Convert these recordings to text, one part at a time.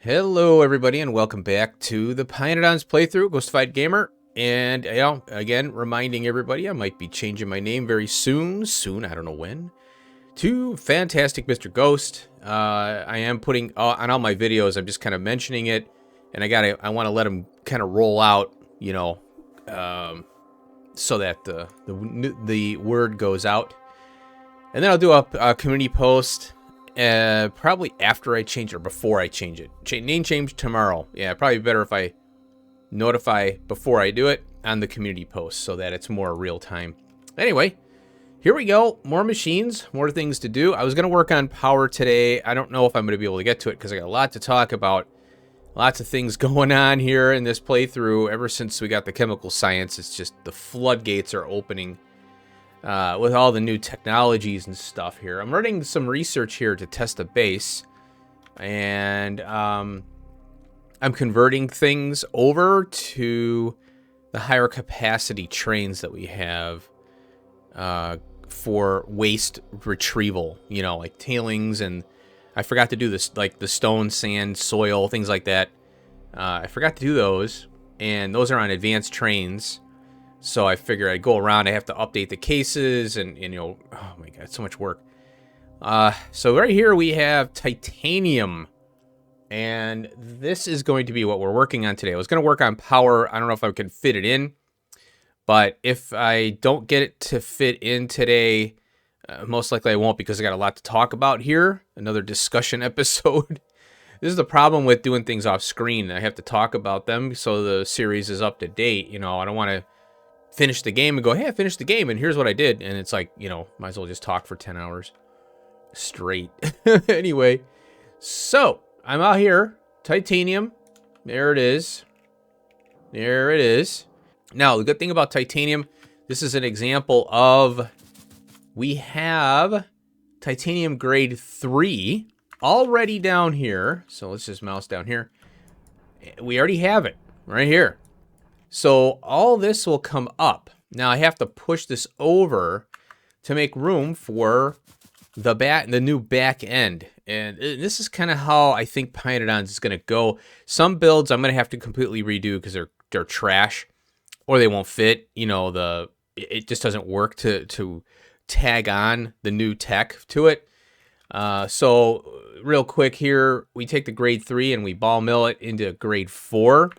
Hello everybody and welcome back to the pYanodons playthrough, Ghostified Gamer. And again, reminding everybody I might be changing my name very soon, I don't know when, to Fantastic Mr. Ghost. I am putting on all my videos, I'm just kind of mentioning it, and I want to let them kind of roll out, you know, so that the word goes out. And then I'll do a community post. Probably after I change it or before I change it. Name change tomorrow. Yeah, probably better if I notify before I do it on the community post so that it's more real time. Anyway, here we go. More machines, more things to do. I was going to work on power today. I don't know if I'm going to be able to get to it because I got a lot to talk about. Lots of things going on here in this playthrough. Ever since we got the chemical science, it's just the floodgates are opening. With all the new technologies and stuff here. I'm running some research here to test a base, and I'm converting things over to the higher capacity trains that we have for waste retrieval, you know, like tailings, and I forgot to do this, like the stone, sand, soil, things like that. I forgot to do those, and those are on advanced trains. So I figure I go around, I have to update the cases, and you know, oh my god, so much work. So right here we have titanium, and this is going to be what we're working on today. I was going to work on power. I don't know if I can fit it in, but if I don't get it to fit in today, most likely I won't, because I got a lot to talk about here. Another discussion episode. This is the problem with doing things off screen. I have to talk about them so the series is up to date. You know, I don't want to finish the game and go, hey, I finished the game and here's what I did. And it's like, you know, might as well just talk for 10 hours straight. Anyway, so I'm out here. Titanium. There it is. There it is. Now, the good thing about titanium, this is an example of, we have titanium grade 3 already down here. So let's just mouse down here. We already have it right here. So all this will come up. Now I have to push this over to make room for the new back end. And this is kind of how I think pYanodons is going to go. Some builds I'm going to have to completely redo because they're trash, or they won't fit. You know, it just doesn't work to tag on the new tech to it. So real quick here, we take the grade 3 and we ball mill it into grade 4.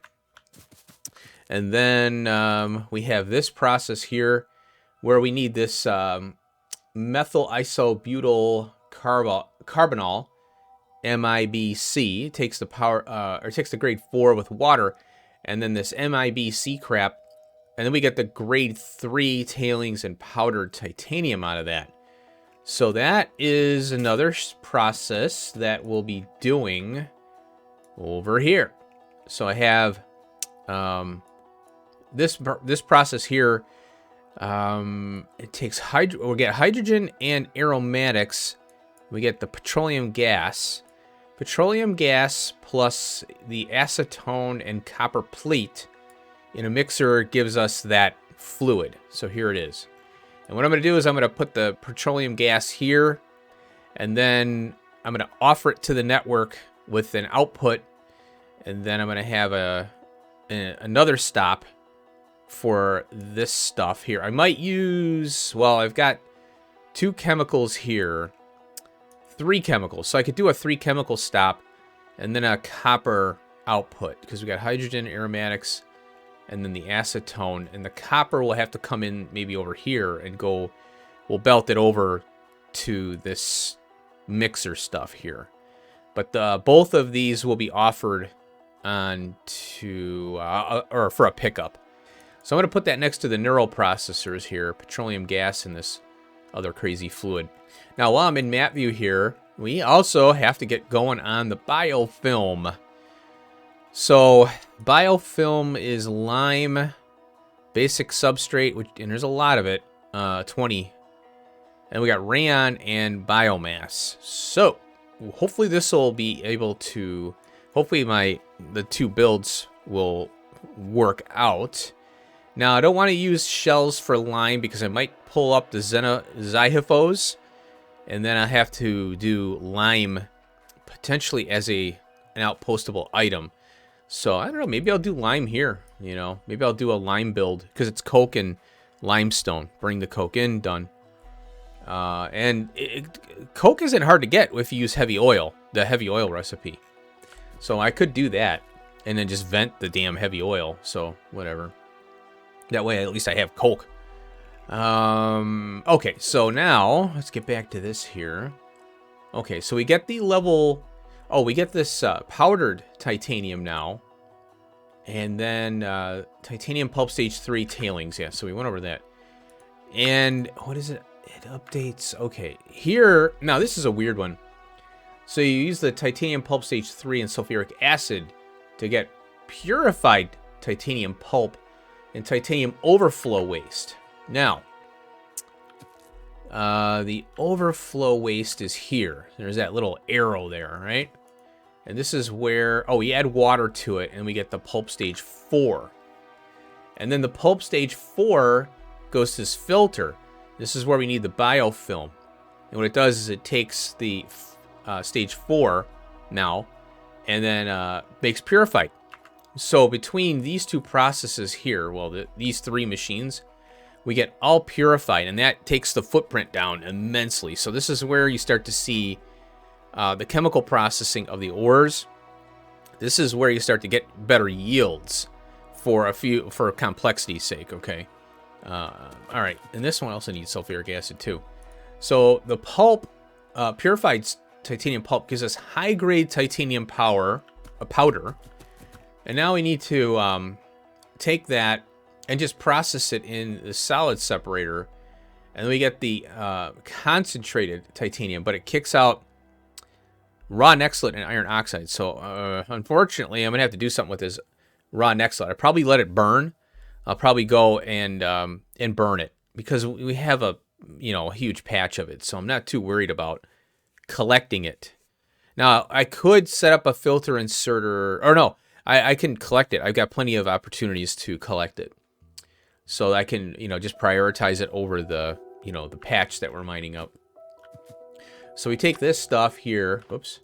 And then we have this process here where we need this methyl isobutyl carbonyl, MIBC. It takes the takes the grade 4 with water, and then this MIBC crap, and then we get the grade 3 tailings and powdered titanium out of that. So that is another process that we'll be doing over here. So I have this process here. It takes we get hydrogen and aromatics. We get the petroleum gas plus the acetone and copper plate in a mixer gives us that fluid. So here it is. And what I'm going to do is I'm going to put the petroleum gas here, and then I'm going to offer it to the network with an output, and then I'm going to have another stop for this stuff here. I might use, well, I've got 2 chemicals here, 3 chemicals. So I could do a 3 chemical stop and then a copper output, because we got hydrogen, aromatics, and then the acetone, and the copper will have to come in maybe over here and go, we'll belt it over to this mixer stuff here. But both of these will be offered on to, or for a pickup. So I'm going to put that next to the neural processors here, petroleum gas and this other crazy fluid. Now, while I'm in map view here, we also have to get going on the biofilm. So biofilm is lime, basic substrate, and there's a lot of it, 20. And we got rayon and biomass. So hopefully this will be able to, hopefully the 2 builds will work out. Now, I don't want to use shells for lime because I might pull up the xyphos, and then I have to do lime potentially as an an outpostable item. So I don't know, maybe I'll do lime here, you know. Maybe I'll do a lime build because it's coke and limestone. Bring the coke in, done. Coke isn't hard to get if you use heavy oil, the heavy oil recipe. So I could do that and then just vent the damn heavy oil. So whatever. That way at least I have coke. Okay, so now let's get back to this here. Okay, so we get the level... Oh, we get this powdered titanium now. And then titanium pulp stage 3 tailings. Yeah, so we went over that. And what is it? It updates. Okay, here... Now, this is a weird one. So you use the titanium pulp stage 3 and sulfuric acid to get purified titanium pulp and titanium overflow waste. Now, the overflow waste is here. There's that little arrow there, right? And this is where, oh, we add water to it and we get the pulp stage 4. And then the pulp stage 4 goes to this filter. This is where we need the biofilm. And what it does is it takes the stage 4 now and then makes purified. So between these two processes here, well, these 3 machines, we get all purified, and that takes the footprint down immensely. So this is where you start to see the chemical processing of the ores. This is where you start to get better yields for complexity's sake, okay? All right, and this one also needs sulfuric acid too. So the pulp, purified titanium pulp gives us high-grade titanium powder. And now we need to take that and just process it in the solid separator. And then we get the concentrated titanium, but it kicks out raw nextlet and iron oxide. So unfortunately, I'm going to have to do something with this raw nextlet. I'll probably let it burn. I'll probably go and burn it because we have a huge patch of it. So I'm not too worried about collecting it. Now, I could set up a filter inserter, or no, I can collect it. I've got plenty of opportunities to collect it. So I can, just prioritize it over the, the patch that we're mining up. So we take this stuff here, oops,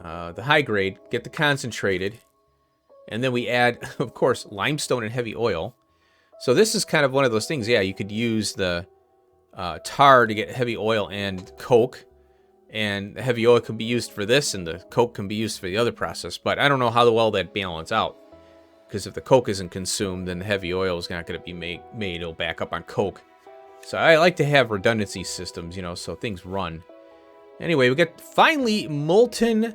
the high grade, get the concentrated, and then we add, of course, limestone and heavy oil. So this is kind of one of those things, yeah, you could use the tar to get heavy oil and coke. And the heavy oil can be used for this, and the coke can be used for the other process. But I don't know how well that balance out. Because if the coke isn't consumed, then the heavy oil is not going to be made. It'll back up on coke. So I like to have redundancy systems, so things run. Anyway, we get finally molten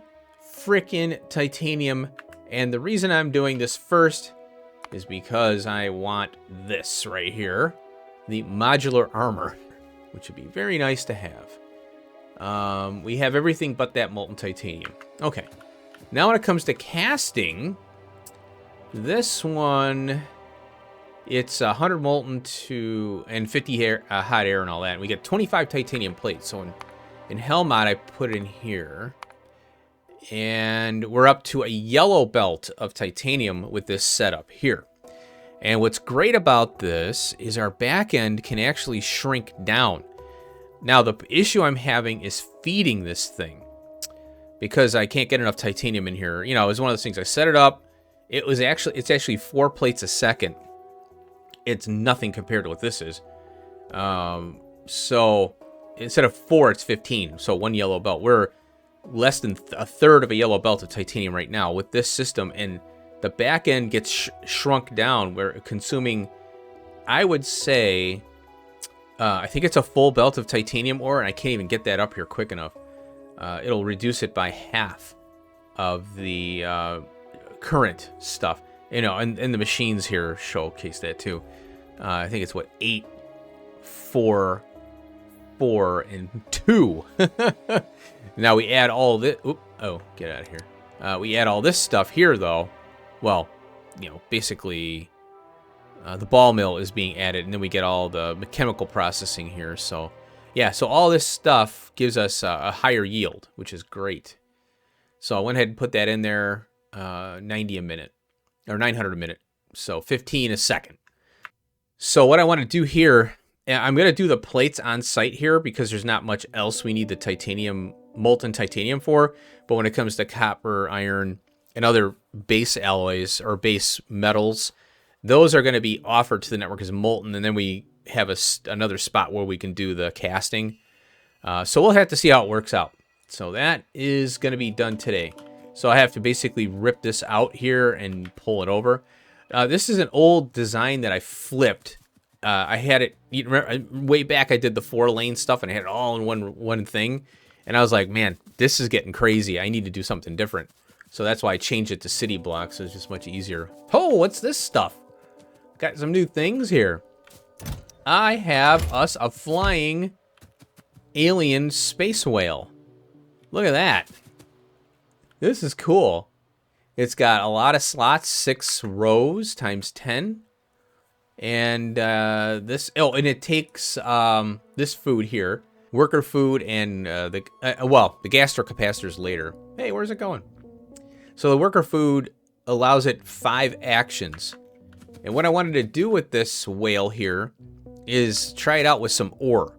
frickin' titanium. And the reason I'm doing this first is because I want this right here. The modular armor. Which would be very nice to have. We have everything but that molten titanium. Okay. Now when it comes to casting, this one, it's 100 molten and 50 hot air and all that. And we get 25 titanium plates. So in Hellmod, I put it in here. And we're up to a yellow belt of titanium with this setup here. And what's great about this is our back end can actually shrink down. Now, the issue I'm having is feeding this thing because I can't get enough titanium in here. It was one of those things. I set it up. It's actually 4 plates a second. It's nothing compared to what this is. So instead of 4, it's 15. So 1 yellow belt. We're less than a third of a yellow belt of titanium right now with this system. And the back end gets shrunk down. We're consuming, I would say... I think it's a full belt of titanium ore, and I can't even get that up here quick enough. It'll reduce it by half of the current stuff. And the machines here showcase that too. I think it's 8, 4, 4, and 2. Now we add all this. Oh, get out of here. We add all this stuff here, though. Well, basically... the ball mill is being added, and then we get all the chemical processing here. So, yeah, so all this stuff gives us a higher yield, which is great. So I went ahead and put that in there, 90 a minute, or 900 a minute. So 15 a second. So what I want to do here I'm going to do the plates on site here because there's not much else we need the titanium, molten titanium for. But when it comes to copper, iron, and other base alloys or base metals, those are going to be offered to the network as molten. And then we have another spot where we can do the casting. So we'll have to see how it works out. So that is going to be done today. So I have to basically rip this out here and pull it over. This is an old design that I flipped. I had it, you remember, way back I did the 4-lane stuff and I had it all in one thing. And I was like, man, this is getting crazy. I need to do something different. So that's why I changed it to city blocks. So it's just much easier. Oh, what's this stuff? Got some new things here. I have us a flying alien space whale. Look at that. This is cool. It's got a lot of slots, 6 rows times 10. And and it takes this food here, worker food, and the gastrocapacitors later. Hey, where's it going? So the worker food allows it 5 actions. And what I wanted to do with this whale here is try it out with some ore.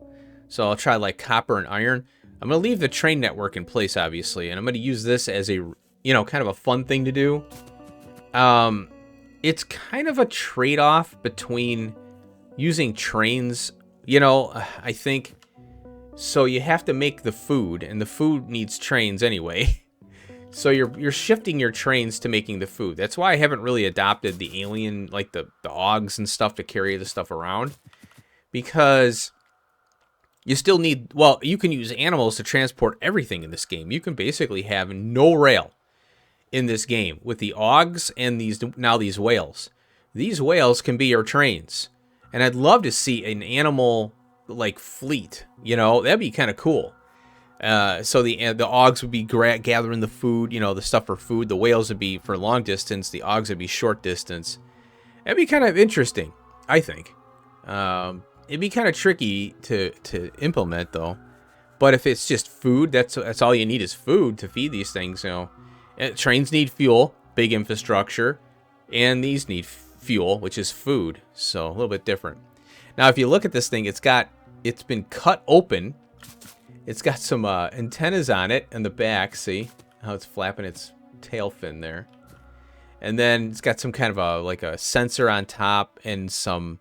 So I'll try like copper and iron. I'm going to leave the train network in place, obviously, and I'm going to use this as a, kind of a fun thing to do. It's kind of a trade-off between using trains, I think. So you have to make the food, and the food needs trains anyway. So you're shifting your trains to making the food. That's why I haven't really adopted the alien, like the augs and stuff to carry the stuff around. Because you still need, you can use animals to transport everything in this game. You can basically have no rail in this game with the augs and these whales. These whales can be your trains. And I'd love to see an animal like fleet, that'd be kind of cool. So the augs would be gathering the food, the stuff for food. The whales would be for long distance. The augs would be short distance. That'd be kind of interesting, I think. It'd be kind of tricky to implement though. But if it's just food, that's all you need is food to feed these things, Trains need fuel, big infrastructure, and these need fuel, which is food. So a little bit different. Now, if you look at this thing, it's been cut open. It's got some antennas on it in the back. See how it's flapping its tail fin there. And then it's got some kind of a sensor on top and some,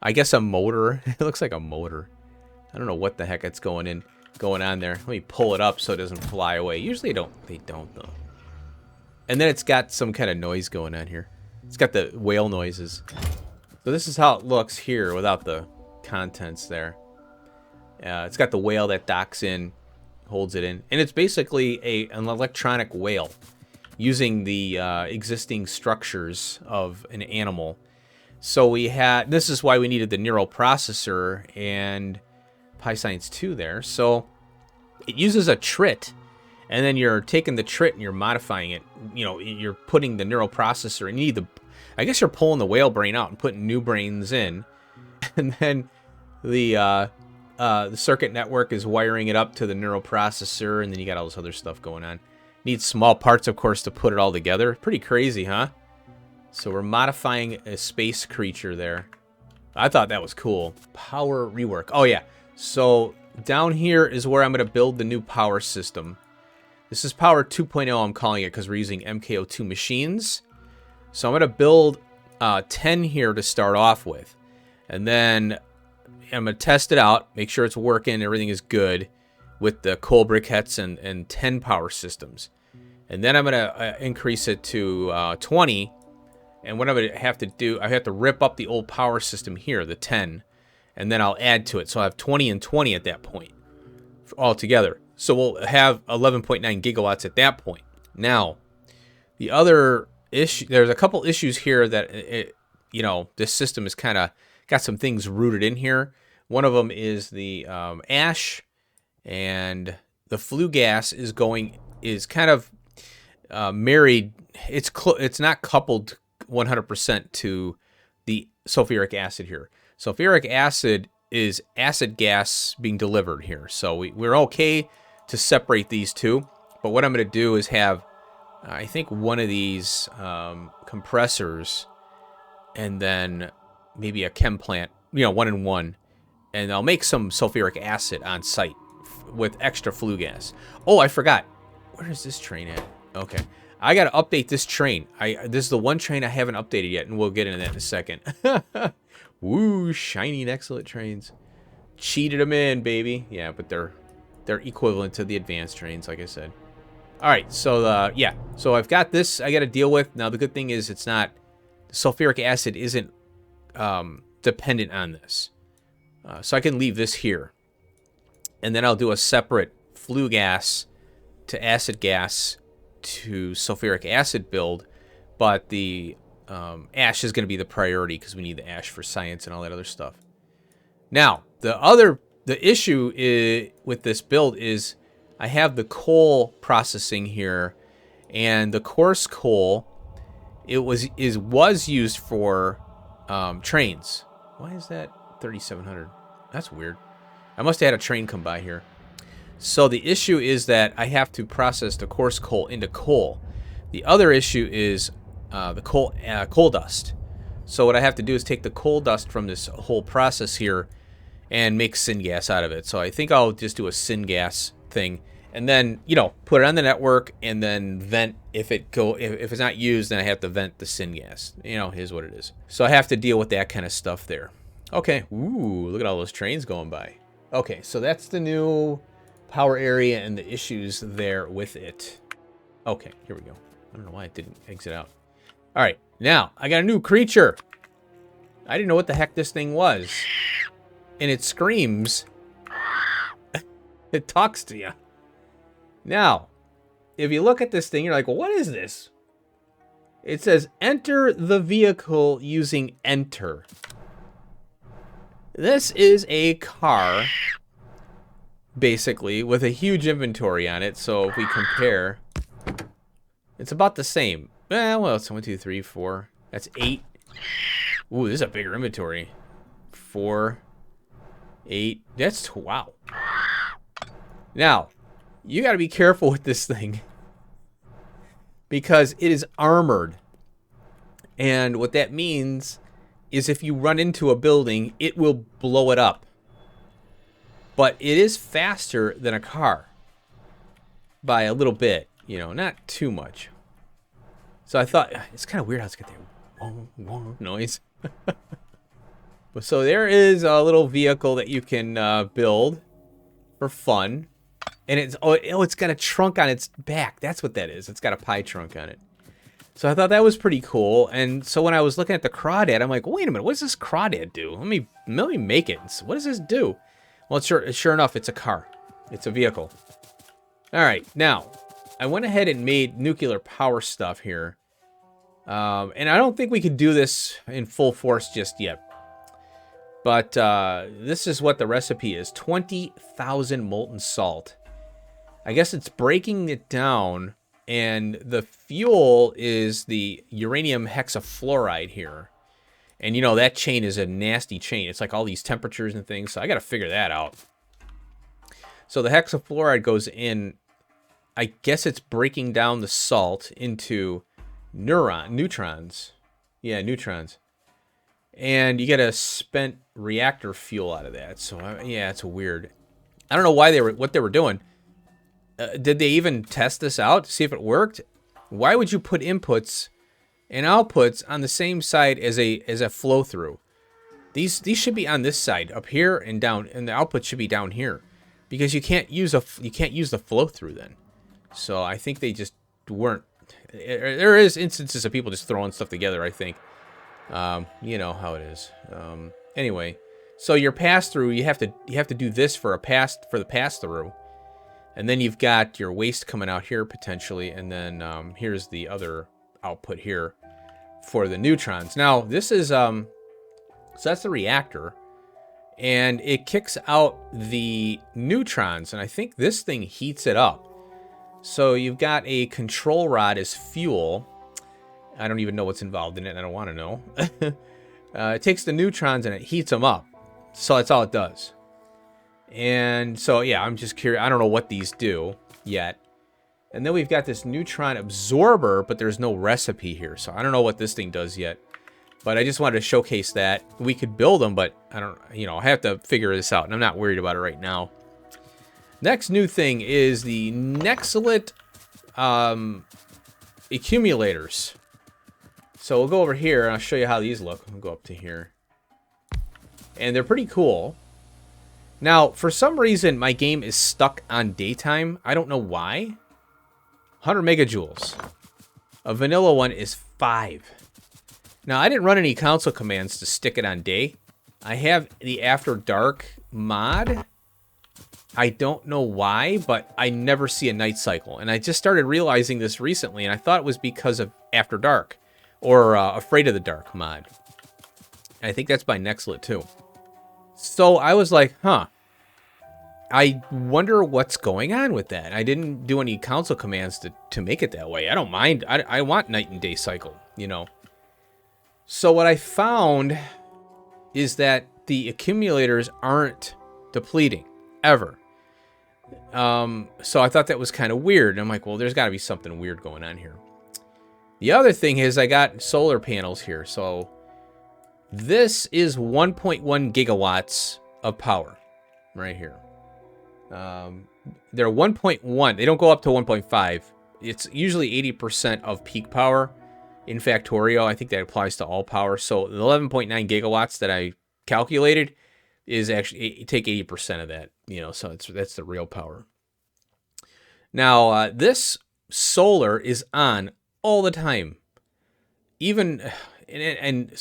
I guess, a motor. It looks like a motor. I don't know what the heck it's going on there. Let me pull it up so it doesn't fly away. Usually they don't though. And then it's got some kind of noise going on here. It's got the whale noises. So this is how it looks here without the contents there. It's got the whale that docks in, holds it in. And it's basically an electronic whale using the existing structures of an animal. So this is why we needed the neural processor and PyScience 2 there. So it uses a trit. And then you're taking the trit and you're modifying it. You're putting the neural processor, and you need I guess you're pulling the whale brain out and putting new brains in. And then the circuit network is wiring it up to the neural processor, and then you got all this other stuff going on. Needs small parts, of course, to put it all together. Pretty crazy, huh? So we're modifying a space creature there. I thought that was cool. Power rework. Oh, yeah. So down here is where I'm going to build the new power system. This is Power 2.0, I'm calling it, because we're using MK02 machines. So I'm going to build 10 here to start off with. And then I'm going to test it out, make sure it's working, everything is good with the coal briquettes and 10 power systems. And then I'm going to increase it to 20. And what I'm going to have to do, I have to rip up the old power system here, the 10. And then I'll add to it. So I'll have 20 and 20 at that point all together. So we'll have 11.9 gigawatts at that point. Now, the other issue, there's a couple issues here that, this system has kind of got some things rooted in here. One of them is the ash, and the flue gas is kind of married. It's not coupled 100% to the sulfuric acid here. Sulfuric acid is acid gas being delivered here. So we're okay to separate these two. But what I'm going to do is have, I think, one of these compressors, and then maybe a chem plant, 1 and 1, And I'll make some sulfuric acid on site with extra flue gas. Oh, I forgot. Where is this train at? Okay. I got to update this train. This is the one train I haven't updated yet, and we'll get into that in a second. Woo, shiny and excellent trains. Cheated them in, baby. Yeah, but they're equivalent to the advanced trains, like I said. All right, so yeah. So I've got this I got to deal with. Now, the good thing is it's not... Sulfuric acid isn't dependent on this. So I can leave this here. And then I'll do a separate flue gas to acid gas to sulfuric acid build. But the ash is going to be the priority because we need the ash for science and all that other stuff. Now, the issue with this build is I have the coal processing here. And the coarse coal, it was used for trains. Why is that 3,700? That's weird. I must have had a train come by here. So the issue is that I have to process the coarse coal into coal. The other issue is the coal dust. So what I have to do is take the coal dust from this whole process here and make syngas out of it. So I think I'll just do a syngas thing. And then, you know, put it on the network and then vent. If it's not used, then I have to vent the syngas. You know, here's what it is. So I have to deal with that kind of stuff there. Okay. Ooh, look at all those trains going by. Okay, so that's the new power area and the issues there with it. Okay, here we go. I don't know why it didn't exit out. All right, now I got a new creature. I didn't know what the heck this thing was. And it screams. It talks to you. Now, if you look at this thing, you're like, well, what is this? It says, enter the vehicle using enter. This is a car, basically, with a huge inventory on it. So if we compare, it's about the same. Well, it's 1, 2, 3, 4. That's 8. Ooh, this is a bigger inventory. 4, 8. That's, wow. Now, you got to be careful with this thing because it is armored. And what that means is if you run into a building, it will blow it up. But it is faster than a car by a little bit, you know, not too much. So I thought, it's kind of weird how it's got that noise. So there is a little vehicle that you can build for fun. And it's got a trunk on its back. That's what that is. It's got a pie trunk on it. So I thought that was pretty cool. And so when I was looking at the crawdad, I'm like, wait a minute, what does this crawdad do? Let me make it. What does this do? Well, sure enough, it's a car. It's a vehicle. All right, now, I went ahead and made nuclear power stuff here. And I don't think we could do this in full force just yet. But this is what the recipe is. 20,000 molten salt. I guess it's breaking it down. And the fuel is the uranium hexafluoride here. And, you know, that chain is a nasty chain. It's like all these temperatures and things. So I got to figure that out. So the hexafluoride goes in. I guess it's breaking down the salt into neutrons. Yeah, neutrons. And you get a spent reactor fuel out of that. So, yeah, it's weird. I don't know why what they were doing. Did they even test this out to see if it worked? Why would you put inputs and outputs on the same side as a flow through? These should be on this side up here and down, and the output should be down here because you can't use the flow through then. So I think they just weren't. There is instances of people just throwing stuff together. I think, you know how it is. Anyway, so your pass through, you have to do this for the pass through. And then you've got your waste coming out here potentially, and then here's the other output here for the neutrons. Now this is so that's the reactor, and it kicks out the neutrons, and I think this thing heats it up. So you've got a control rod as fuel. I don't even know what's involved in it, and I don't want to know. It takes the neutrons and it heats them up. So that's all it does. And so, yeah, I'm just curious. I don't know what these do yet. And then we've got this neutron absorber, but there's no recipe here. So I don't know what this thing does yet. But I just wanted to showcase that. We could build them, but I don't, I have to figure this out, and I'm not worried about it right now. Next new thing is the Nextlet accumulators. So we'll go over here, and I'll show you how these look. We'll go up to here. And they're pretty cool. Now, for some reason, my game is stuck on daytime. I don't know why. 100 megajoules. A vanilla one is 5. Now, I didn't run any console commands to stick it on day. I have the After Dark mod. I don't know why, but I never see a night cycle. And I just started realizing this recently, and I thought it was because of After Dark. Or Afraid of the Dark mod. And I think that's by Nextlet, too. So I was like, huh. I wonder what's going on with that. I didn't do any console commands to make it that way. I don't mind. I want night and day cycle, So what I found is that the accumulators aren't depleting, ever. So I thought that was kind of weird. And I'm like, well, there's got to be something weird going on here. The other thing is I got solar panels here. So this is 1.1 gigawatts of power right here. They're 1.1. They don't go up to 1.5. It's usually 80% of peak power in Factorio. I think that applies to all power. So the 11.9 gigawatts that I calculated is actually take 80% of that, so that's the real power. Now, this solar is on all the time. Even, and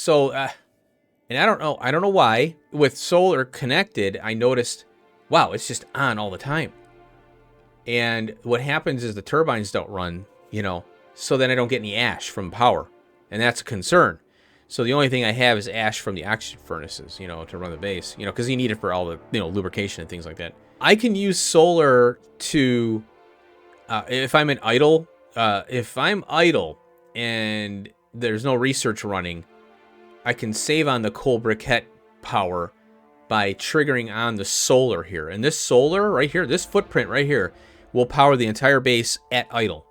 I don't know why. With solar connected, I noticed, wow, it's just on all the time. And what happens is the turbines don't run, so then I don't get any ash from power. And that's a concern. So the only thing I have is ash from the oxygen furnaces, to run the base, because you need it for all the, lubrication and things like that. I can use solar to, if I'm idle and there's no research running, I can save on the coal briquette power by triggering on the solar here. And this solar right here, this footprint right here, will power the entire base at idle.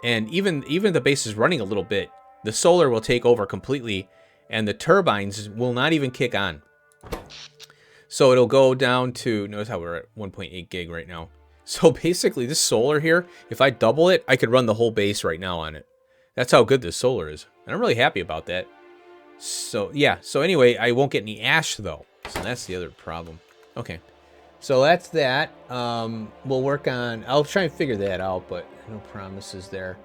And even the base is running a little bit, the solar will take over completely, and the turbines will not even kick on. So it'll go down to, notice how we're at 1.8 gig right now. So basically this solar here, if I double it, I could run the whole base right now on it. That's how good this solar is. And I'm really happy about that. So yeah, so anyway, I won't get any ash though. So that's the other problem. Okay, so that's that. We'll work on, I'll try and figure that out, but no promises there.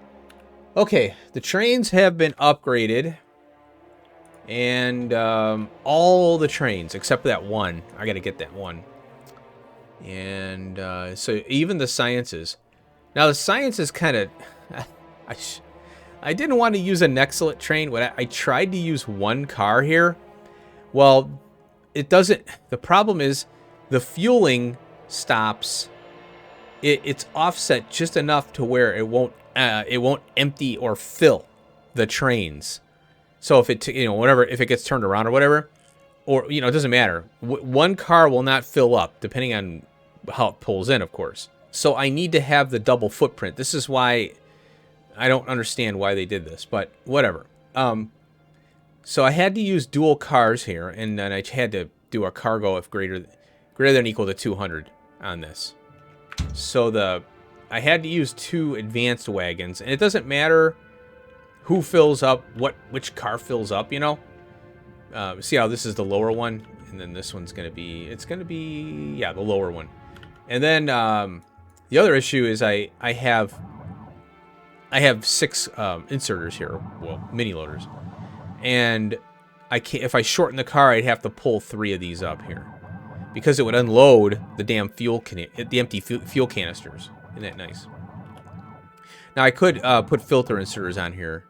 Okay, the trains have been upgraded. And all the trains, except for that one. I gotta get that one. And so even the sciences. Now the sciences kind of, I didn't want to use a Nextlet train. When I tried to use one car here, well, it doesn't. The problem is the fueling stops. It's offset just enough to where it won't empty or fill the trains. So if it if it gets turned around or whatever, or it doesn't matter. One car will not fill up depending on how it pulls in, of course. So I need to have the double footprint. This is why I don't understand why they did this, but whatever. So I had to use dual cars here, and then I had to do a cargo if greater than or equal to 200 on this. So I had to use 2 advanced wagons, and it doesn't matter who fills up, which car fills up, See how this is the lower one, and then this one's going to be, yeah, the lower one. And then the other issue is I have 6 inserters here, well, mini loaders. And if I shorten the car, I'd have to pull 3 of these up here. Because it would unload the damn the empty fuel canisters. Isn't that nice? Now I could put filter inserters on here,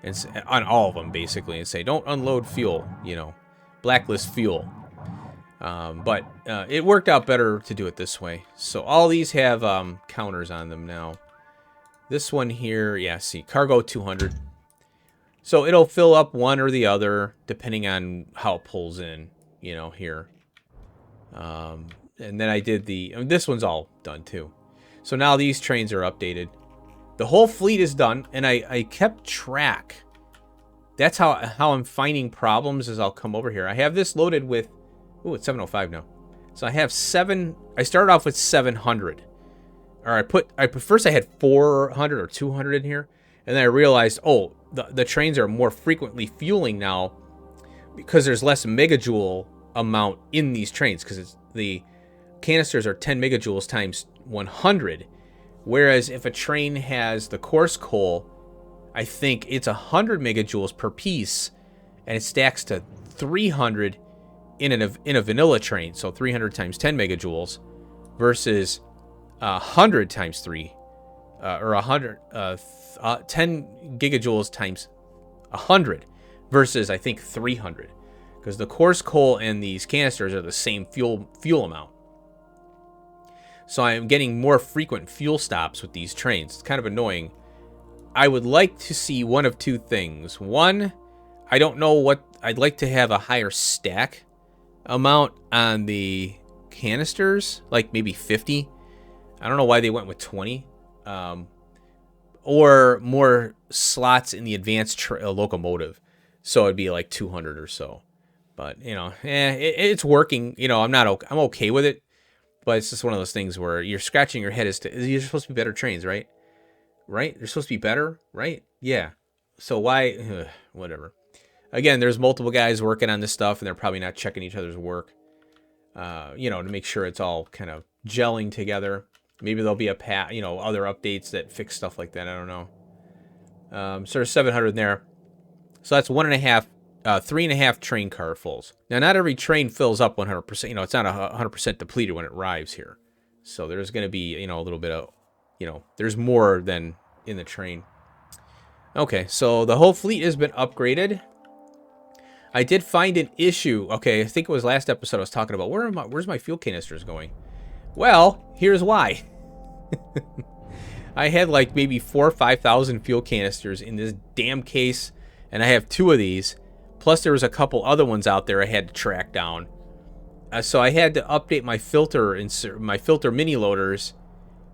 and on all of them basically, and say don't unload fuel, blacklist fuel. But it worked out better to do it this way. So all these have counters on them now. This one here, yeah, see, cargo 200. So it'll fill up one or the other depending on how it pulls in, here. And then I did this one's all done too. So now these trains are updated. The whole fleet is done, and I kept track that's how I'm finding problems. Is I'll come over here. I have this loaded with, ooh, it's 705 now. So I have I started off with 700. Or first I had 400 or 200 in here, and then I realized, oh, the trains are more frequently fueling now because there's less megajoule amount in these trains, because the canisters are 10 megajoules times 100, whereas if a train has the coarse coal, I think it's 100 megajoules per piece, and it stacks to 300 in a vanilla train, so 300 times 10 megajoules versus 100 times 3, or 10 gigajoules times 100 versus I think 300, because the coarse coal and these canisters are the same fuel amount. So I'm getting more frequent fuel stops with these trains. It's kind of annoying. I would like to see one of two things. One, I don't know what, I'd like to have a higher stack amount on the canisters, like maybe 50. I don't know why they went with 20. Or more slots in the advanced locomotive. So it'd be like 200 or so. But, you know, it's working. You know, I'm okay with it. But it's just one of those things where you're scratching your head as to, you're supposed to be better trains, right? Right? They're supposed to be better, right? Yeah. So why? Whatever. Again, there's multiple guys working on this stuff, and they're probably not checking each other's work, you know, to make sure it's all kind of gelling together. Maybe there'll be other updates that fix stuff like that. I don't know. So there's 700 in there. So that's 3.5 train car fulls. Now, not every train fills up 100%. You know, it's not 100% depleted when it arrives here. So there's going to be, you know, a little bit of, you know, there's more than in the train. Okay, so the whole fleet has been upgraded. I did find an issue. Okay, I think it was last episode I was talking about. Where's my fuel canisters going? Well, here's why. I had like maybe 4,000 or 5,000 fuel canisters in this damn case, and I have 2 of these. Plus, there was a couple other ones out there I had to track down. So I had to update my filter mini loaders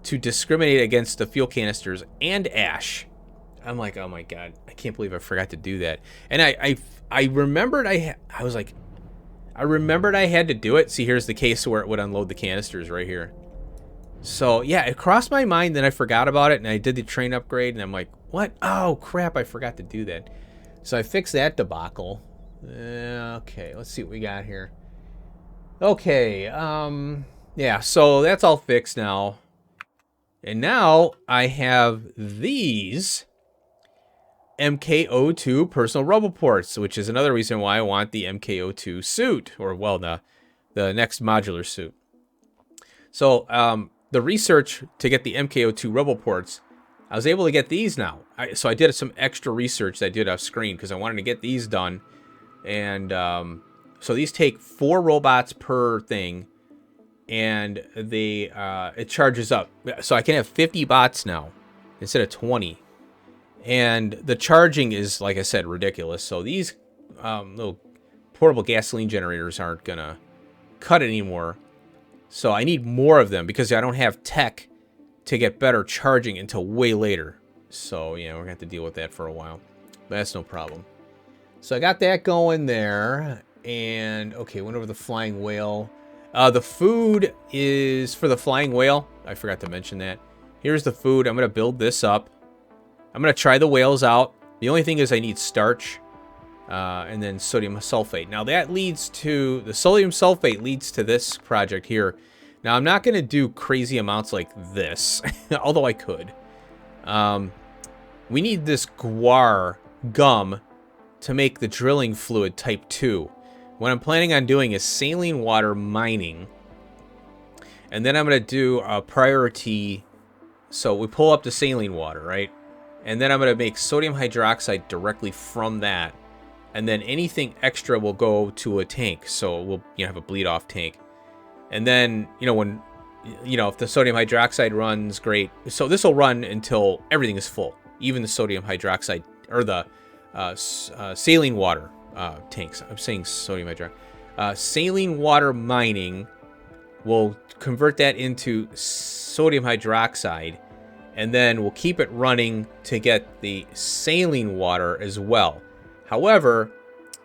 to discriminate against the fuel canisters and ash. I'm like, oh my god, I can't believe I forgot to do that. And I remembered I remembered I had to do it. See, here's the case where it would unload the canisters right here. So yeah, it crossed my mind, then I forgot about it, and I did the train upgrade, and I'm like, what? Oh crap, I forgot to do that. So I fixed that debacle. Okay, let's see what we got here. Okay, yeah, so that's all fixed now. And now I have these MK02 personal Roboports, which is another reason why I want the MK02 suit, or well, the next modular suit. So the research to get the MK02 Roboports, I was able to get these now. So I did some extra research that I did off screen because I wanted to get these done. And so these take 4 robots per thing, and it charges up. So I can have 50 bots now instead of 20. And the charging is, like I said, ridiculous. So these little portable gasoline generators aren't going to cut it anymore. So I need more of them because I don't have tech to get better charging until way later. So, yeah, we're going to have to deal with that for a while. But that's no problem. So I got that going there. And, okay, went over the flying whale. The food is for the flying whale. I forgot to mention that. Here's the food. I'm going to build this up. I'm going to try the whales out. The only thing is I need starch and then sodium sulfate. Now that leads to, the sodium sulfate leads to this project here. Now I'm not going to do crazy amounts like this, although I could. We need this guar gum to make the drilling fluid type 2. What I'm planning on doing is saline water mining. And then I'm going to do a priority. So we pull up the saline water, right? And then I'm going to make sodium hydroxide directly from that. And then anything extra will go to a tank. So we'll have a bleed off tank. And then, when, if the sodium hydroxide runs, great. So this will run until everything is full. Even the sodium hydroxide, or the saline water tanks. I'm saying sodium hydroxide. Saline water mining will convert that into sodium hydroxide. And then we'll keep it running to get the saline water as well. However,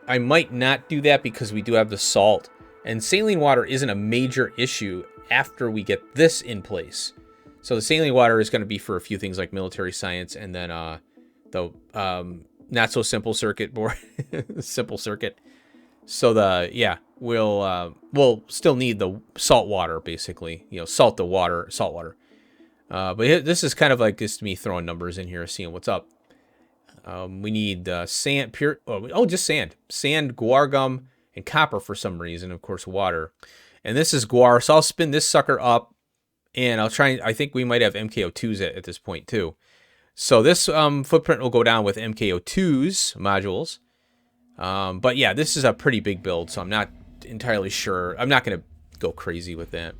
I might not do that because we do have the salt. And saline water isn't a major issue after we get this in place. So the saline water is going to be for a few things like military science, and then the not so simple circuit board, simple circuit. So we'll still need the salt water, basically. Salt the water, salt water. But this is kind of like just me throwing numbers in here, seeing what's up. We need sand, just sand, guar gum, and copper for some reason. Of course, water. And this is guar, so I'll spin this sucker up, and I'll try. I think we might have MKO2s at this point too. So this footprint will go down with MKO2s modules. But yeah, this is a pretty big build, so I'm not entirely sure. I'm not going to go crazy with that.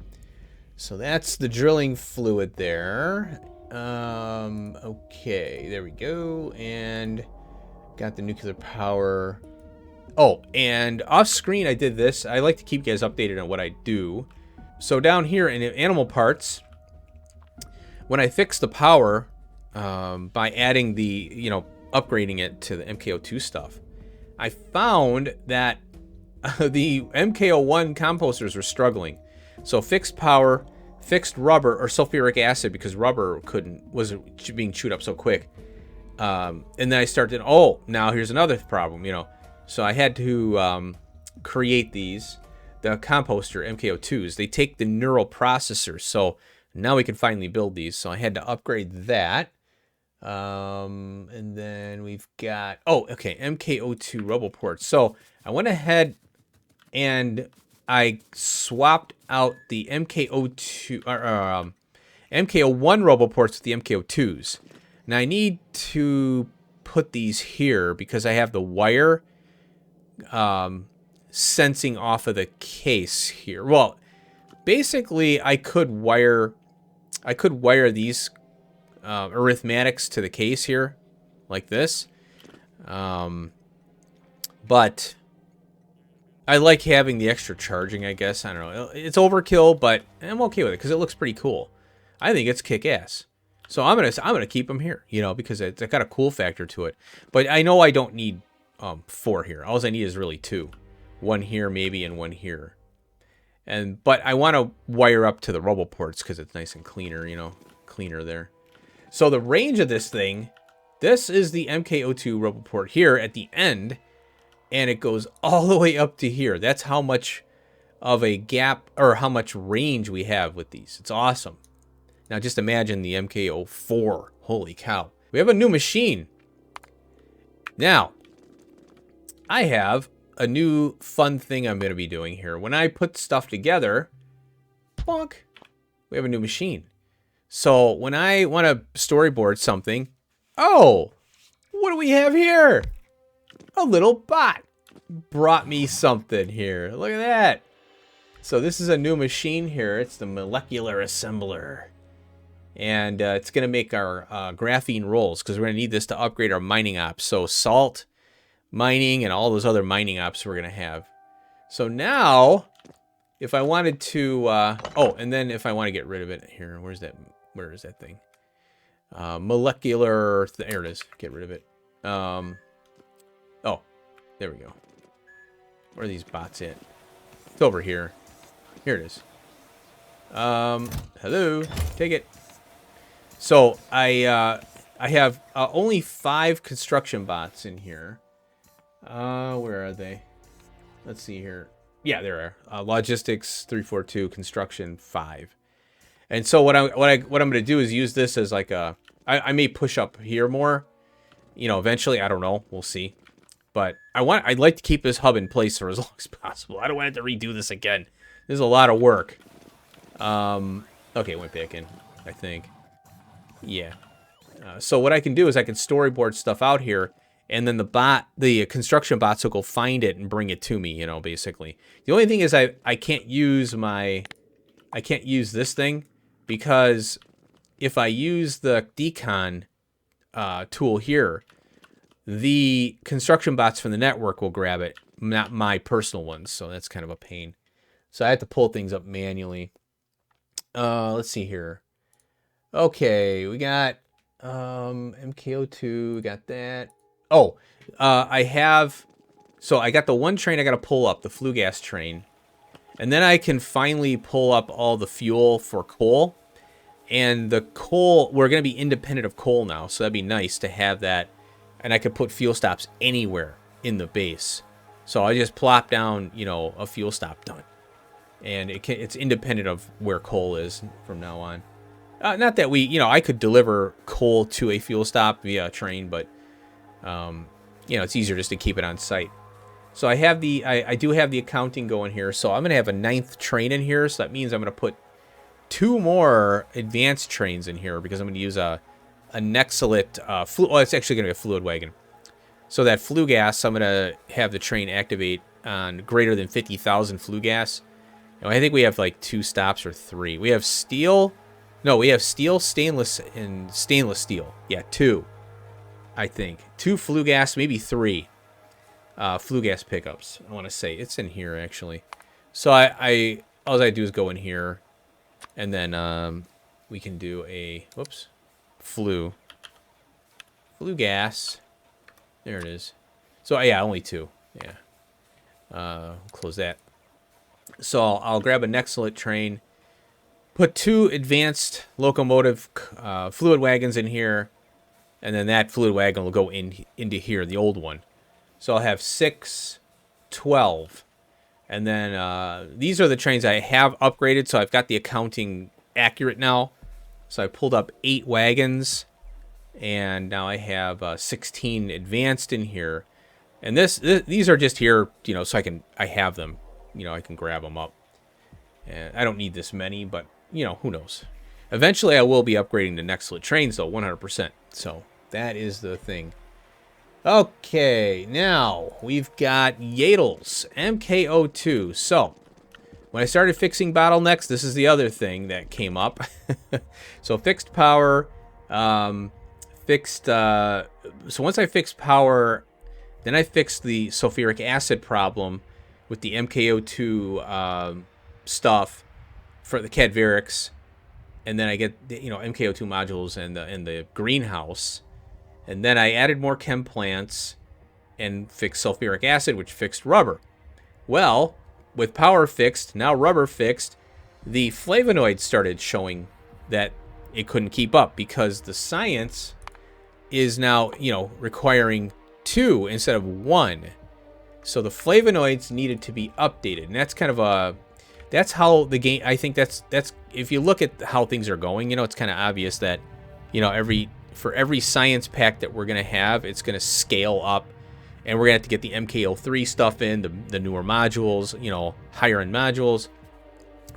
So that's the drilling fluid there. Okay, there we go. And got the nuclear power. Oh, and off screen I did this. I like to keep you guys updated on what I do. So down here in animal parts, when I fix the power, by adding the, upgrading it to the MKO2 stuff, I found that the MKO1 composters were struggling. So fixed power, fixed rubber or sulfuric acid, because rubber wasn't being chewed up so quick. And then I started, now here's another problem, So I had to create the composter MKO2s. They take the neural processors, so now we can finally build these. So I had to upgrade that. And then we've got, MKO2 Roboport. So I went ahead and I swapped out the MKO2 MKO1 Roboports with the MKO2s. Now I need to put these here because I have the wire sensing off of the case here. Well, basically I could wire these arithmetics to the case here like this. But I like having the extra charging, I guess. I don't know. It's overkill, but I'm okay with it because it looks pretty cool. I think it's kick-ass. So I'm gonna keep them here, because it's got a cool factor to it. But I know I don't need 4 here. All I need is really 2. 1 here maybe and 1 here. But I want to wire up to the Roboports because it's nice and cleaner, cleaner there. So the range of this thing, this is the MKO2 Roboport here at the end, and it goes all the way up to here. That's how much of a gap or how much range we have with these. It's awesome. Now just imagine the MKO4. Holy cow. We have a new machine. Now, I have a new fun thing I'm going to be doing here. When I put stuff together, bonk, we have a new machine. So when I want to storyboard something, what do we have here? A little bot brought me something here. Look at that. So this is a new machine here. It's the molecular assembler. And it's going to make our graphene rolls because we're going to need this to upgrade our mining ops. So salt mining and all those other mining ops we're going to have. So now, if I wanted to... and then if I want to get rid of it here, where is that thing? Molecular... There it is. Get rid of it. There we go. Where are these bots at? It's over here. Here it is. Hello. Take it. So I have only 5 construction bots in here. Where are they? Let's see here. Yeah, there are. Logistics 342, construction 5. And so what I'm going to do is use this as like a... I may push up here more. Eventually, I don't know. We'll see. But I'd like to keep this hub in place for as long as possible. I don't want to redo this again. This is a lot of work. Okay, it went back in, I think. Yeah. So what I can do is I can storyboard stuff out here, and then the construction bots will go find it and bring it to me, basically. The only thing is I can't use this thing, because if I use the decon tool here, the construction bots from the network will grab it, not my personal ones, so that's kind of a pain. So I have to pull things up manually. Let's see here. Okay, we got MKO2, we got that. Oh, I have... So I got the one train I got to pull up, the flue gas train. And then I can finally pull up all the fuel for coal. And the coal, we're going to be independent of coal now. So that'd be nice to have that. And I could put fuel stops anywhere in the base. So I just plop down, you know, a fuel stop, done. And it's independent of where coal is from now on. Not that we, you know, I could deliver coal to a fuel stop via a train, but, you know, it's easier just to keep it on site. So I have the, I do have the accounting going here. So I'm going to have a 9th train in here. So that means I'm going to put 2 more advanced trains in here because I'm going to use a Nexalit, well, it's actually going to be a fluid wagon. So that flue gas, I'm going to have the train activate on greater than 50,000 flue gas. And I think we have like 2 stops or 3. We have steel. No, we have steel, stainless, and stainless steel. Yeah, 2, I think. 2 flue gas, maybe 3 flue gas pickups. I want to say it's in here actually. So all I do is go in here, and then we can do a flue gas. There it is. So yeah, only 2. Yeah. Close that. So I'll grab a Nexalit train, put 2 advanced locomotive fluid wagons in here, and then that fluid wagon will go into here, the old one. So I'll have 6, 12. And then these are the trains I have upgraded, so I've got the accounting accurate now. So I pulled up 8 wagons, and now I have 16 advanced in here. And these are just here, you know, so I have them. You know, I can grab them up. And I don't need this many, but, you know, who knows. Eventually, I will be upgrading to Nexalit trains, though, 100%. So that is the thing. Okay, now we've got Yadles, MKO2. So when I started fixing bottlenecks, this is the other thing that came up. So fixed power, so once I fixed power, then I fixed the sulfuric acid problem with the MKO2 stuff for the cadaverics, and then I get, you know, MKO2 modules and the greenhouse, and then I added more chem plants and fixed sulfuric acid, which fixed rubber. Well, with power fixed, now rubber fixed, the flavonoids started showing that it couldn't keep up because the science is now, you know, requiring 2 instead of 1. So the flavonoids needed to be updated, and that's kind of that's how the game, I think that's if you look at how things are going, you know, it's kind of obvious that, you know, for every science pack that we're going to have, it's going to scale up, and we're going to have to get the MKO3 stuff in, the newer modules, you know, higher end modules,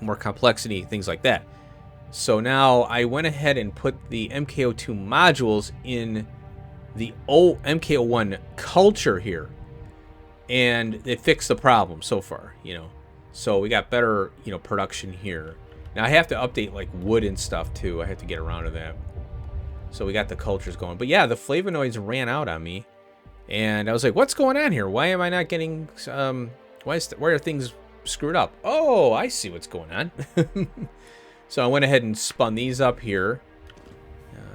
more complexity, things like that. So now I went ahead and put the MKO2 modules in the old MKO1 culture here, and it fixed the problem so far, you know. So we got better, you know, production here. Now I have to update like wood and stuff too. I have to get around to that. So we got the cultures going. But yeah, the flavonoids ran out on me, and I was like, what's going on here? Why am I not getting why are things screwed up? Oh, I see what's going on. So I went ahead and spun these up here.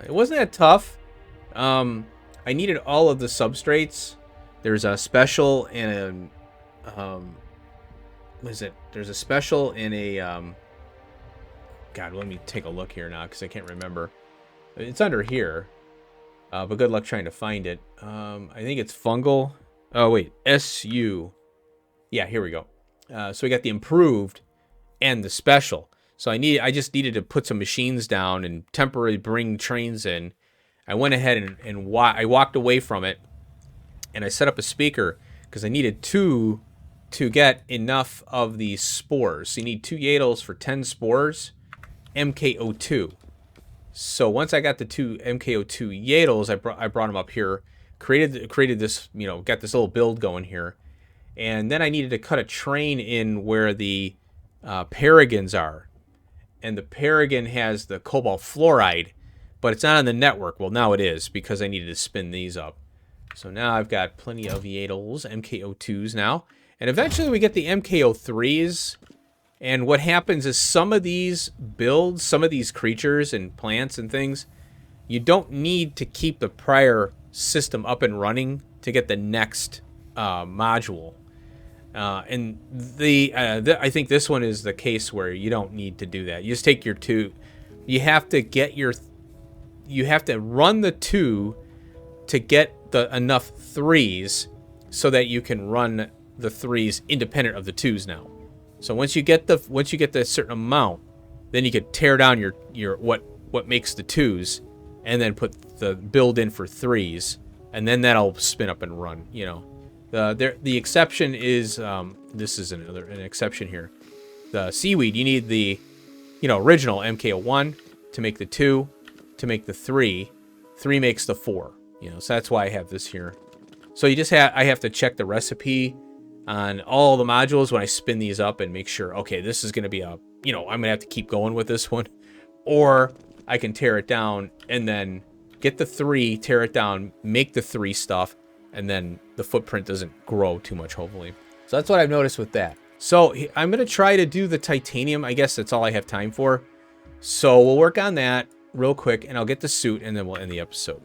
It wasn't that tough. I needed all of the substrates. There's a special and a what is it? There's a special and a God, let me take a look here now because I can't remember. It's under here, but good luck trying to find it. I think it's fungal. Oh wait, SU. Yeah, here we go. So we got the improved and the special. So I just needed to put some machines down and temporarily bring trains in. I went ahead and I walked away from it, and I set up a speaker because I needed 2 to get enough of these spores. So you need 2 Yadles for 10 spores, MKO2. So once I got the 2 MKO2 Yadles, I brought them up here, created this, you know, got this little build going here, and then I needed to cut a train in where the paragons are, and the paragon has the cobalt fluoride, but it's not on the network. Well, now it is because I needed to spin these up. So now I've got plenty of Yadles, MKO2s now, and eventually we get the MKO3s. And what happens is some of these builds, some of these creatures and plants and things, you don't need to keep the prior system up and running to get the next module. And I think this one is the case where you don't need to do that. You just take your 2. You have to run the 2 to get enough 3s so that you can run the 3s independent of the 2s now. So once you get the certain amount, then you could tear down your what makes the 2s, and then put the build in for 3s, and then that'll spin up and run. The exception is this is an exception here. The seaweed, you need the original MK01 to make the 2, to make the 3. 3 makes the 4. So that's why I have this here. So I have to check the recipe on all the modules when I spin these up and make sure, okay, this is going to be I'm going to have to keep going with this one. Or I can tear it down and then get the 3, tear it down, make the 3 stuff, and then the footprint doesn't grow too much, hopefully. So that's what I've noticed with that. So I'm going to try to do the titanium. I guess that's all I have time for. So we'll work on that real quick, and I'll get the suit, and then we'll end the episode.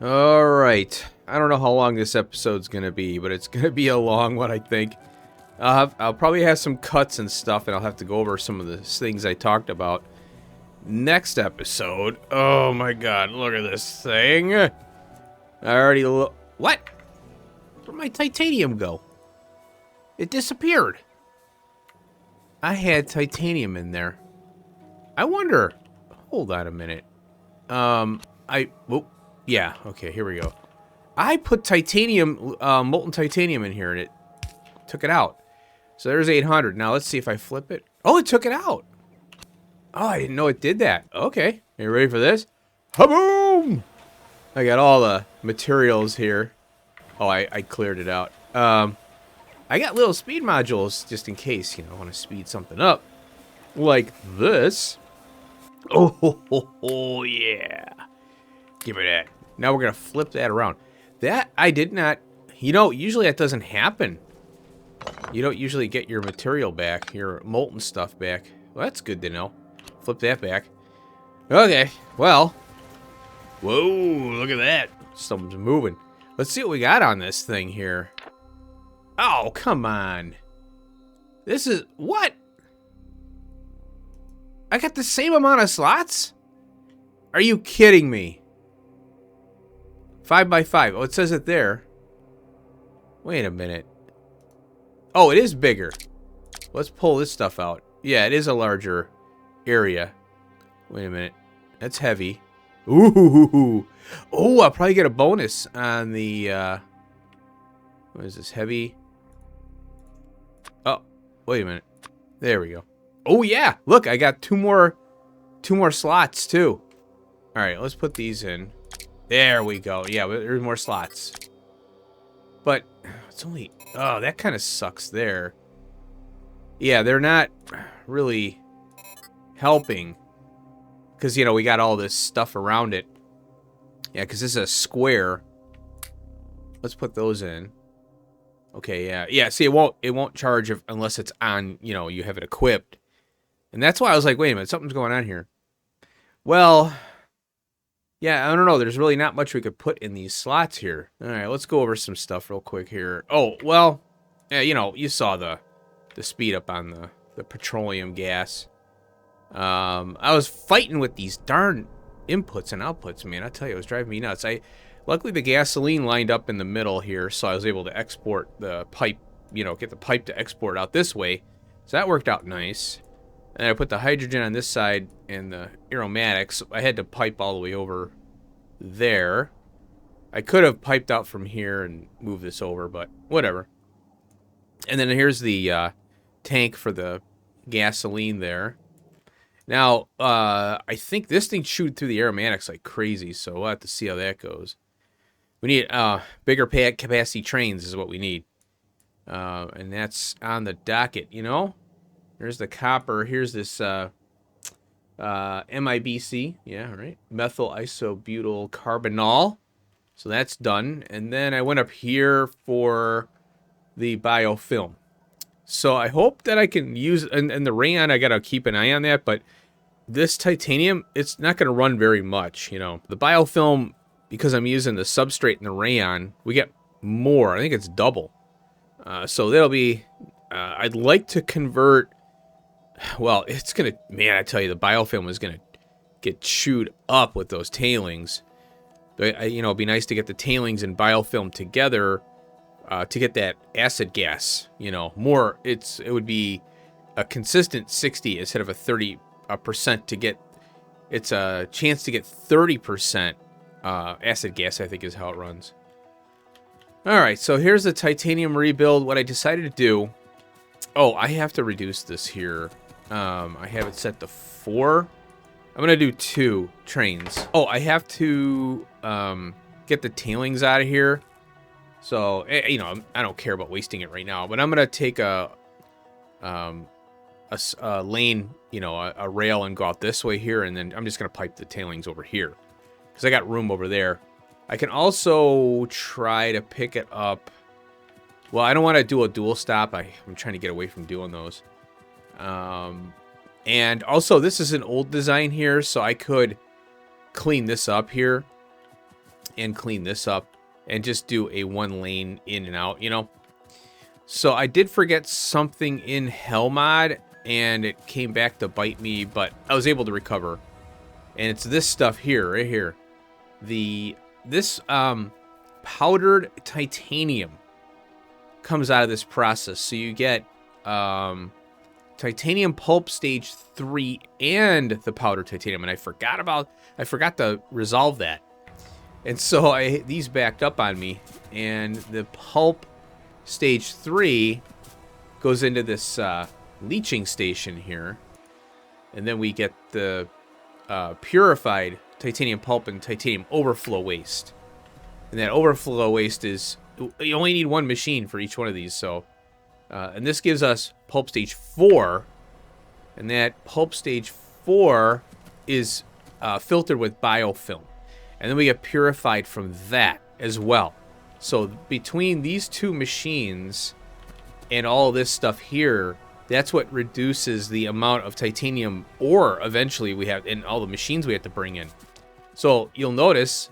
All right. I don't know how long this episode's going to be, but it's going to be a long one, I think. I'll probably have some cuts and stuff, and I'll have to go over some of the things I talked about next episode. Oh my god, look at this thing. I already what? Where'd my titanium go? It disappeared. I had titanium in there. I wonder. Hold on a minute. Yeah, okay, here we go. I put titanium, molten titanium in here, and it took it out. So there's 800. Now let's see if I flip it. Oh, it took it out. Oh, I didn't know it did that. Okay, are you ready for this? Ha-boom! I got all the materials here. Oh, I cleared it out. I got little speed modules just in case, you know, I want to speed something up. Like this. Oh, yeah. Give me that. Now we're going to flip that around. That, I did not... You know, usually that doesn't happen. You don't usually get your material back, your molten stuff back. Well, that's good to know. Flip that back. Okay, well. Whoa, look at that. Something's moving. Let's see what we got on this thing here. Oh, come on. This is... What? I got the same amount of slots? Are you kidding me? 5 by 5. Oh, it says it there. Wait a minute. Oh, it is bigger. Let's pull this stuff out. Yeah, it is a larger area. Wait a minute. That's heavy. Ooh. Oh, I'll probably get a bonus on the... what is this? Heavy? Oh, wait a minute. There we go. Oh, yeah. Look, I got two more slots, too. All right, let's put these in. There we go. Yeah, there's more slots. But it's only... Oh, that kind of sucks there. Yeah, they're not really helping. Because, you know, we got all this stuff around it. Yeah, because this is a square. Let's put those in. Okay, yeah. Yeah, see, it won't charge unless it's on, you know, you have it equipped. And that's why I was like, wait a minute, something's going on here. Well... Yeah, I don't know. There's really not much we could put in these slots here. All right, let's go over some stuff real quick here. Oh, well, yeah, you know, you saw the speed up on the petroleum gas. I was fighting with these darn inputs and outputs, man. I tell you, it was driving me nuts. Luckily, the gasoline lined up in the middle here, so I was able to export the pipe, you know, get the pipe to export out this way. So that worked out nice. And I put the hydrogen on this side and the aromatics. I had to pipe all the way over there. I could have piped out from here and moved this over, but whatever. And then here's the tank for the gasoline there. Now, I think this thing chewed through the aromatics like crazy, so we'll have to see how that goes. We need bigger capacity trains is what we need. And that's on the docket, you know? There's the copper. Here's this MIBC. Yeah, right. Methyl isobutyl carbonyl. So that's done. And then I went up here for the biofilm. So I hope that I can use... And the rayon, I got to keep an eye on that. But this titanium, it's not going to run very much, you know. The biofilm, because I'm using the substrate and the rayon, we get more. I think it's double. So that'll be... I'd like to convert... Well, it's going to... Man, I tell you, the biofilm is going to get chewed up with those tailings. But, you know, it'd be nice to get the tailings and biofilm together to get that acid gas, you know. More, it would be a consistent 60 instead of a 30% to get... It's a chance to get 30% acid gas, I think, is how it runs. All right, so here's the titanium rebuild. What I decided to do... Oh, I have to reduce this here. I have it set to 4. I'm going to do 2 trains. Oh, I have to get the tailings out of here. So, you know, I don't care about wasting it right now. But I'm going to take a lane, you know, a rail and go out this way here. And then I'm just going to pipe the tailings over here. Because I got room over there. I can also try to pick it up. Well, I don't want to do a dual stop. I'm trying to get away from doing those. And also, this is an old design here, so I could clean this up here and clean this up and just do a 1 lane in and out, you know. So I did forget something in Hell Mod, and it came back to bite me, but I was able to recover. And it's this stuff here, right here. This powdered titanium comes out of this process. So you get titanium pulp stage 3 and the powdered titanium, and I forgot to resolve that. And so these backed up on me, and the pulp stage 3 goes into this leaching station here, and then we get the purified titanium pulp and titanium overflow waste. And that overflow waste is, you only need 1 machine for each one of these. So, and this gives us pulp stage 4, and that pulp stage 4 is filtered with biofilm, and then we get purified from that as well. So between these 2 machines and all this stuff here, that's what reduces the amount of titanium ore eventually we have in all the machines we have to bring in. So you'll notice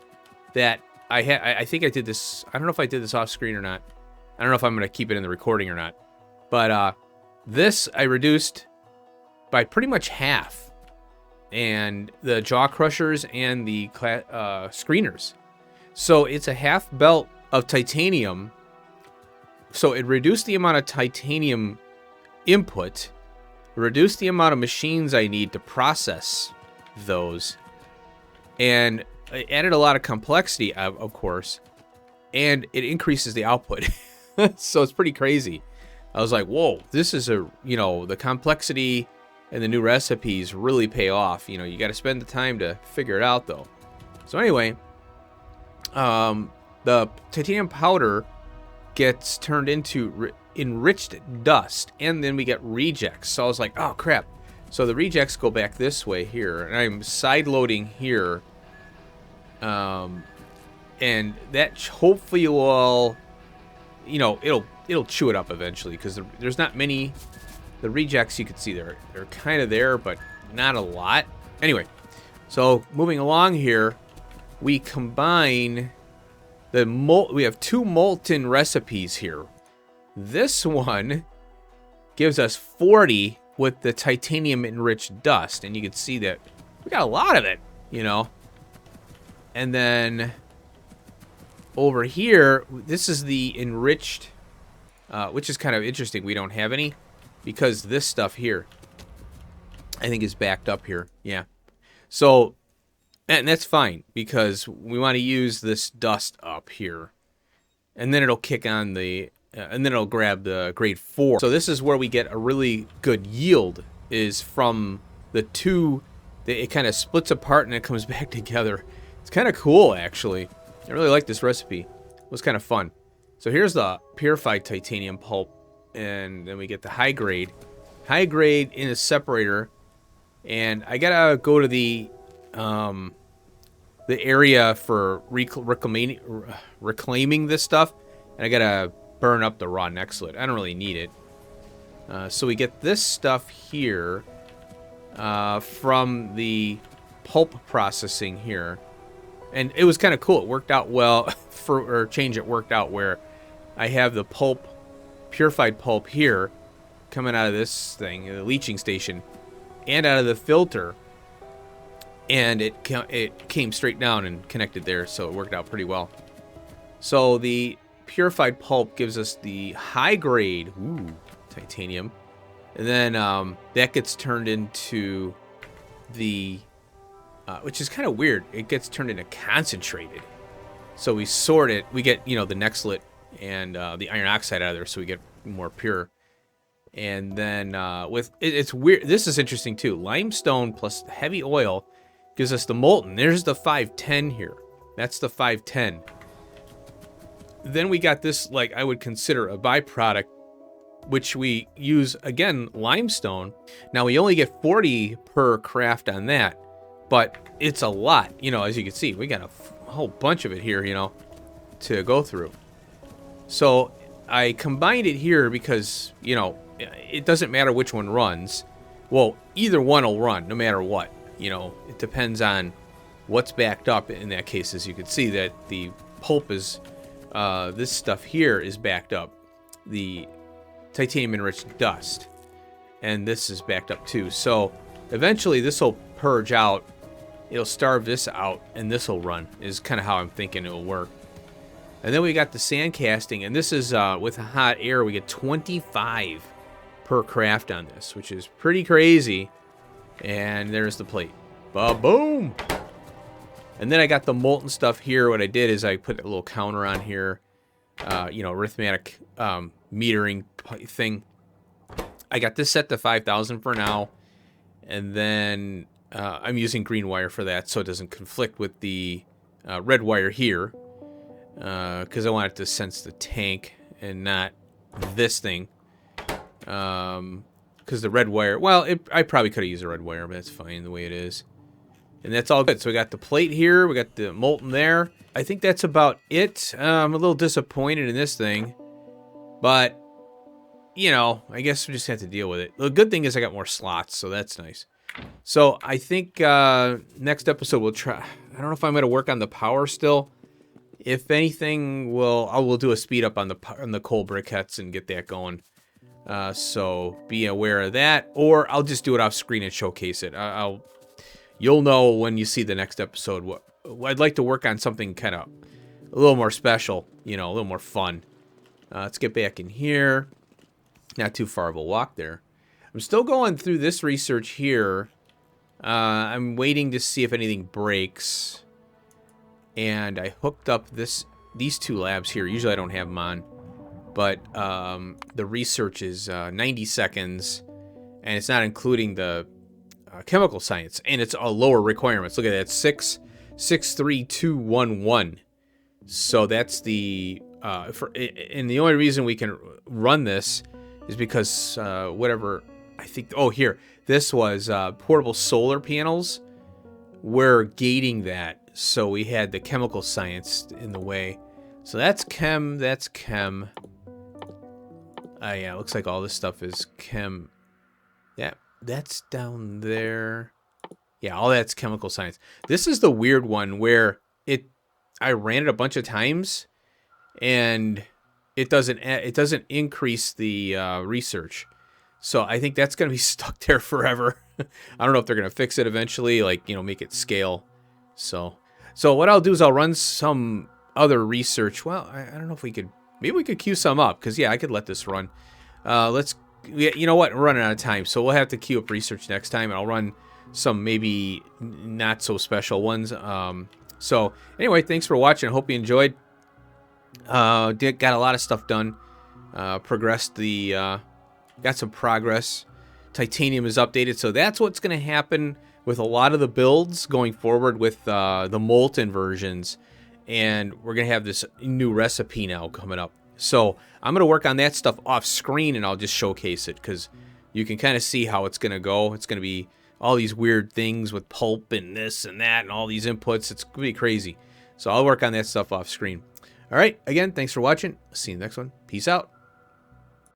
that I think I did this. I don't know if I did this off screen or not. I don't know if I'm going to keep it in the recording or not. But this I reduced by pretty much half. And the jaw crushers and the screeners. So it's a half belt of titanium. So it reduced the amount of titanium input, reduced the amount of machines I need to process those, and it added a lot of complexity, of course, and it increases the output. So it's pretty crazy. I was like, whoa, this is the complexity and the new recipes really pay off. You know, you got to spend the time to figure it out, though. So anyway, the titanium powder gets turned into enriched dust, and then we get rejects. So I was like, oh crap. So the rejects go back this way here, and I'm side loading here, and that hopefully will, it'll chew it up eventually, because there's not many. The rejects, you can see they're kind of there, but not a lot. Anyway, so moving along here, we combine we have 2 molten recipes here. This one gives us 40 with the titanium enriched dust, and you can see that we got a lot of it, And then over here, this is the enriched, which is kind of interesting. We don't have any because this stuff here, I think, is backed up here. Yeah. So, and that's fine because we want to use this dust up here, and then it'll kick on the and then it'll grab the grade 4. So this is where we get a really good yield, is from the 2. It kind of splits apart and it comes back together. It's kind of cool, actually. I really like this recipe. It was kind of fun. So here's the purified titanium pulp, and then we get the high grade in a separator. And I gotta go to the area for reclaiming this stuff, and I gotta burn up the raw nexlet. I don't really need it. So we get this stuff here from the pulp processing here, and it was kind of cool. It worked out well it worked out where I have the pulp, purified pulp here, coming out of this thing, the leaching station, and out of the filter, and it came straight down and connected there, so it worked out pretty well. So the purified pulp gives us the high grade titanium, and then that gets turned into the which is kind of weird. It gets turned into concentrated. So we sort it. We get the nexlet and the iron oxide out of there, so we get more pure. And then it's weird. This is interesting too. Limestone plus heavy oil gives us the molten. There's the 510 here. That's the 510. Then we got this, like, I would consider a byproduct, which we use, again, limestone. Now we only get 40 per craft on that, but it's a lot. As you can see, we got a whole bunch of it here, to go through. So I combined it here because, it doesn't matter which one runs. Well, either one will run no matter what. It depends on what's backed up in that case is you can see that the pulp is, this stuff here is backed up. The titanium enriched dust. And this is backed up too. So eventually this will purge out. It'll starve this out and this will run is kind of how I'm thinking it will work. And then we got the sand casting, and this is with hot air. We get 25 per craft on this, which is pretty crazy. And there's the plate. Ba-boom! And then I got the molten stuff here. What I did is I put a little counter on here, you know, arithmetic metering thing. I got this set to 5,000 for now, and then I'm using green wire for that so it doesn't conflict with the red wire here. Because I want it to sense the tank and not this thing. Because the red wire, well, I probably could have used a red wire, but that's fine the way it is. And that's all good. So we got the plate here, we got the molten there. I think that's about it. I'm a little disappointed in this thing, but you know, I guess we just have to deal with it. The good thing is I got more slots, so that's nice. So I think next episode we'll try. I don't know if I'm going to work on the power still. If anything, we'll do a speed up on the coal briquettes and get that going. So be aware of that, or I'll just do it off screen and showcase it. You'll know when you see the next episode. I'd like to work on something kind of a little more special, you know, a little more fun. Let's get back in here. Not too far of a walk there. I'm still going through this research here. I'm waiting to see if anything breaks. And I hooked up these two labs here. Usually I don't have them on. But the research is 90 seconds. And it's not including the chemical science. And it's a lower requirements. Look at that. 63211. So that's the... and the only reason we can run this is because whatever... I think... Oh, here. This was portable solar panels. We're gating that. So we had the chemical science in the way. So that's chem. That's chem. Yeah, looks like all this stuff is chem. Yeah, that's down there. Yeah, all that's chemical science. This is the weird one where I ran it a bunch of times, and it doesn't increase the research. So I think that's gonna be stuck there forever. I don't know if they're gonna fix it eventually, like, you know, make it scale. So what I'll do is I'll run some other research. Well, I don't know if we could... Maybe we could queue some up, because, yeah, I could let this run. You know what? We're running out of time, so we'll have to queue up research next time, and I'll run some maybe not-so-special ones. So, anyway, thanks for watching. I hope you enjoyed. Got a lot of stuff done. Progressed the... got some progress. Titanium is updated, so that's what's going to happen with a lot of the builds going forward with the Molten versions. And we're going to have this new recipe now coming up. So I'm going to work on that stuff off screen, and I'll just showcase it, because you can kind of see how it's going to go. It's going to be all these weird things with pulp and this and that and all these inputs. It's going to be crazy. So I'll work on that stuff off screen. All right. Again, thanks for watching. See you in the next one. Peace out.